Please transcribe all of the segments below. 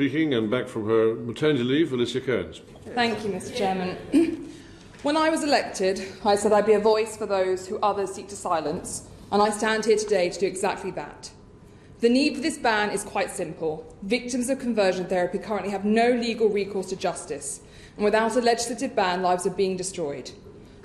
Speaking, and back from her maternity leave, Alicia Kearns. Thank you, Mr. Chairman. When I was elected, I said I'd be a voice for those who others seek to silence, and I stand here today to do exactly that. The need for this ban is quite simple. Victims of conversion therapy currently have no legal recourse to justice, and without a legislative ban, lives are being destroyed.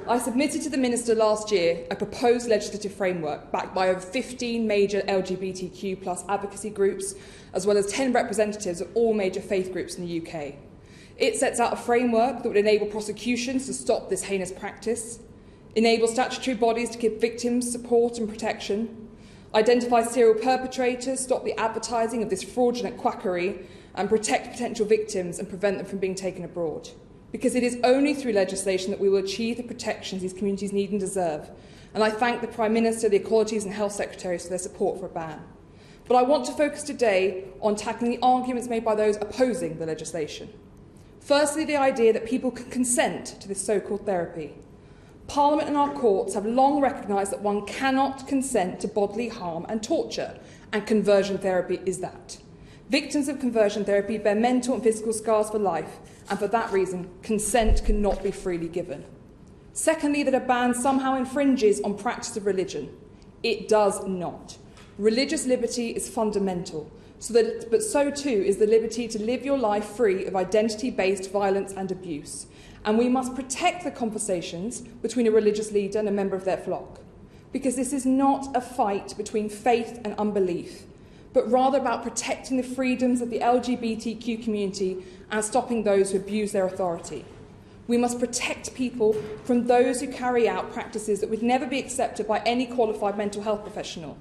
I submitted to the Minister last year a proposed legislative framework backed by over 15 major LGBTQ+ advocacy groups, as well as 10 representatives of all major faith groups in the UK. It sets out a framework that would enable prosecutions to stop this heinous practice, enable statutory bodies to give victims support and protection, identify serial perpetrators, stop the advertising of this fraudulent quackery, and protect potential victims and prevent them from being taken abroad. Because it is only through legislation that we will achieve the protections these communities need and deserve. And I thank the Prime Minister, the Equalities and Health Secretaries for their support for a ban. But I want to focus today on tackling the arguments made by those opposing the legislation. Firstly, the idea that people can consent to this so-called therapy. Parliament and our courts have long recognised that one cannot consent to bodily harm and torture, and conversion therapy is that. Victims of conversion therapy bear mental and physical scars for life, and for that reason, consent cannot be freely given. Secondly, that a ban somehow infringes on practice of religion. It does not. Religious liberty is fundamental, but so too is the liberty to live your life free of identity-based violence and abuse. And we must protect the conversations between a religious leader and a member of their flock, because this is not a fight between faith and unbelief, but rather about protecting the freedoms of the LGBTQ community and stopping those who abuse their authority. We must protect people from those who carry out practices that would never be accepted by any qualified mental health professional.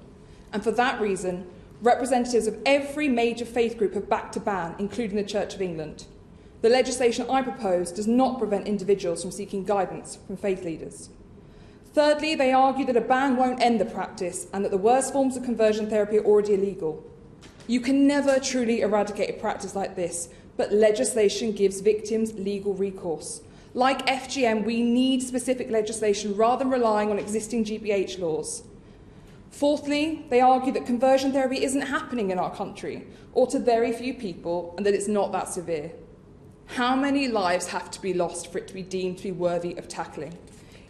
And for that reason, representatives of every major faith group have backed a ban, including the Church of England. The legislation I propose does not prevent individuals from seeking guidance from faith leaders. Thirdly, they argue that a ban won't end the practice and that the worst forms of conversion therapy are already illegal. You can never truly eradicate a practice like this, but legislation gives victims legal recourse. Like FGM, we need specific legislation rather than relying on existing GBH laws. Fourthly, they argue that conversion therapy isn't happening in our country, or to very few people, and that it's not that severe. How many lives have to be lost for it to be deemed to be worthy of tackling?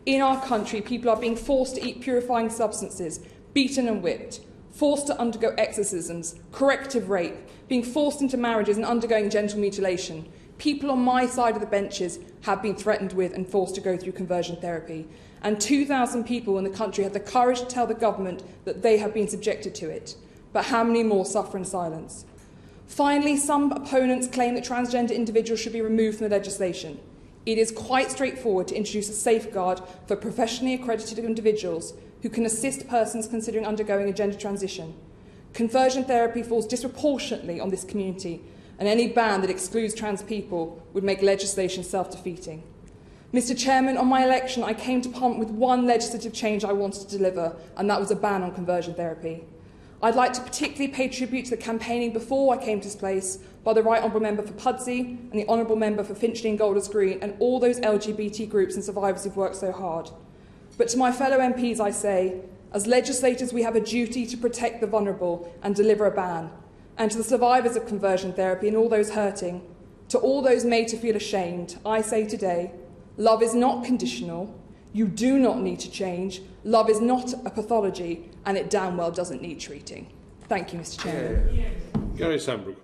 In our country, people are being forced to eat purifying substances, beaten and whipped, forced to undergo exorcisms, corrective rape, being forced into marriages and undergoing genital mutilation. People on my side of the benches have been threatened with and forced to go through conversion therapy. And 2,000 people in the country have the courage to tell the government that they have been subjected to it. But how many more suffer in silence? Finally, some opponents claim that transgender individuals should be removed from the legislation. It is quite straightforward to introduce a safeguard for professionally accredited individuals who can assist persons considering undergoing a gender transition. Conversion therapy falls disproportionately on this community, and any ban that excludes trans people would make legislation self-defeating. Mr. Chairman, on my election, I came to Parliament with one legislative change I wanted to deliver, and that was a ban on conversion therapy. I'd like to particularly pay tribute to the campaigning before I came to this place by the Right Honourable Member for Pudsey and the Honourable Member for Finchley and Golders Green and all those LGBT groups and survivors who've worked so hard. But to my fellow MPs I say, as legislators we have a duty to protect the vulnerable and deliver a ban. And to the survivors of conversion therapy and all those hurting, to all those made to feel ashamed, I say today, love is not conditional, you do not need to change, love is not a pathology, and it damn well doesn't need treating. Thank you, Mr. Chairman. Gary Sambrook.